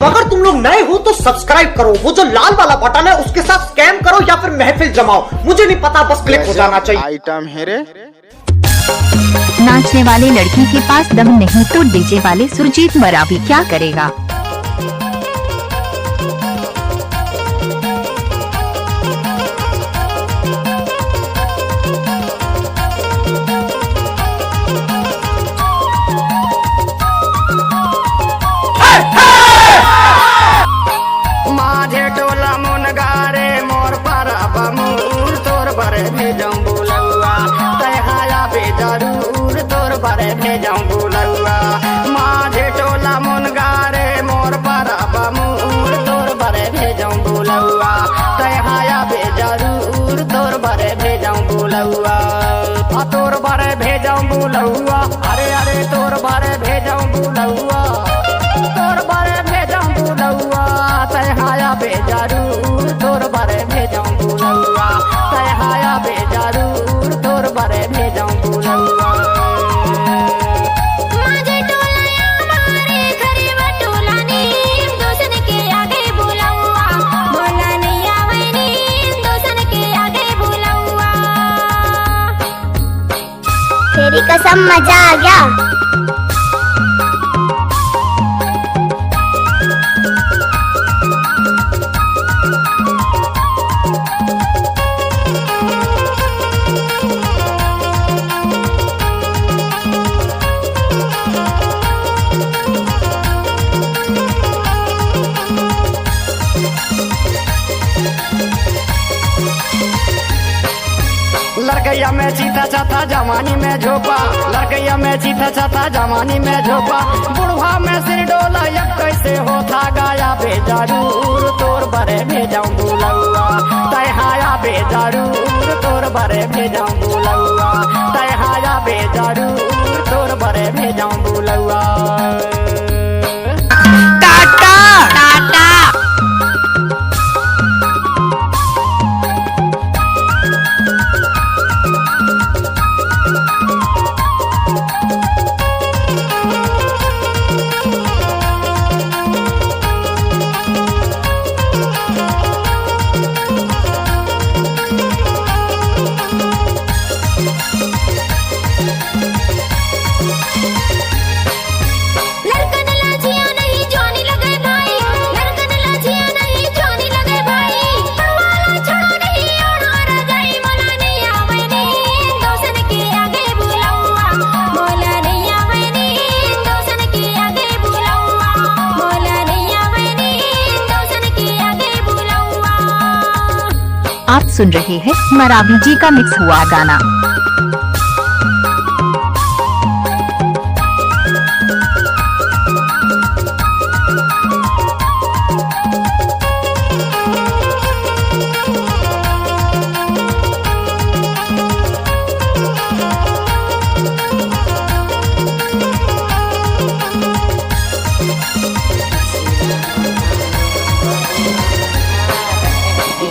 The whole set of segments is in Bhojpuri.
अगर तुम लोग नए हो तो सब्सक्राइब करो, वो जो लाल वाला बटन है उसके साथ स्कैम करो या फिर महफिल जमाओ, मुझे नहीं पता, बस क्लिक हो जाना चाहिए। आइटम है रे। नाचने वाले लड़की के पास दम नहीं तो डीजे वाले सुरजीत मरावी क्या करेगा। माझे टोला मुनगारे मोर पर बमूर तोर बरे भेजूं बुलौआ तहाया बे जरूर तोर बरे भेजूं बुलौआ। माझे टोला मुनगारे मोर पर बमूर तोर बरे भेजूं बुलौआ तहाया बे जरूर तोर बरे भेजूं बुलौआ। तोर बरे भेजूं बुलौआ, अरे अरे तोर बरे भेजूं बुलौआ, तोर बरे भेजूं बुलौआ तहाया बे जरूर तोर बरे भेजूं बुलौआ तहाया बे जरूर तोर बरे भेजूं बुलौआ। माझे टोला मारे घरे बटोला नीम दोसन के आगे बुलौआ बोला नहीं आवे नीम दोसन के आगे बुलौआ। तेरी कसम मजा आ गया। लड़कैया में चीता चाता जवानी में झोपा, लड़कैया में चीता चाता जवानी में झोपा, बुढ़वा में सिर डोला अब कैसे होता गाया बे जरूर तोर बरे भेजूं बुलौआ तहाया बे जरूर तोर बरे भेजूं बुलौआ तहाया बे जरूर तोर बरे भेजूं बुलौआ। टाटा टाटा आप सुन रहे हैं मरावी जी का मिक्स हुआ गाना।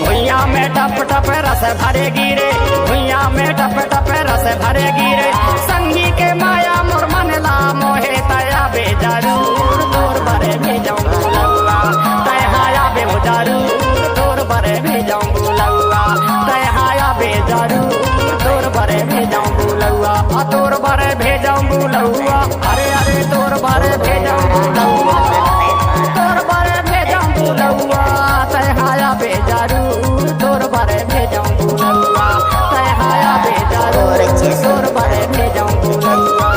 भुइया में टप टप रस भरे गिरे, भुइया में टप टप रस भरे गिरे, संगी के माया मोर मनला मोहे तया बे जरूर तोर बरे भेजूं बुलौआ तहाया बे जरूर तोर बरे भेजूं बुलौआ तहाया बे जरूर तोर बरे भेजूं बुलौआ। तोर बरे भेजूं बुलौआ, अरे अरे तोर बरे भेजूं बुलौआ, तोर बरे भेजूं बुलौआ तहाया बे जरूर तोर बरे भेजूं बुलौआ तहाया बे जरूर तोर बरे भेजूं बुलौआ।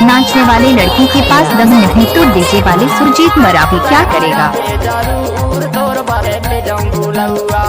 नाचने वाले लड़की के पास दम नहीं तो डीजे वाले सुरजीत मरावी क्या करेगा। जरूर तोर बरे भेजूं बुलौआ।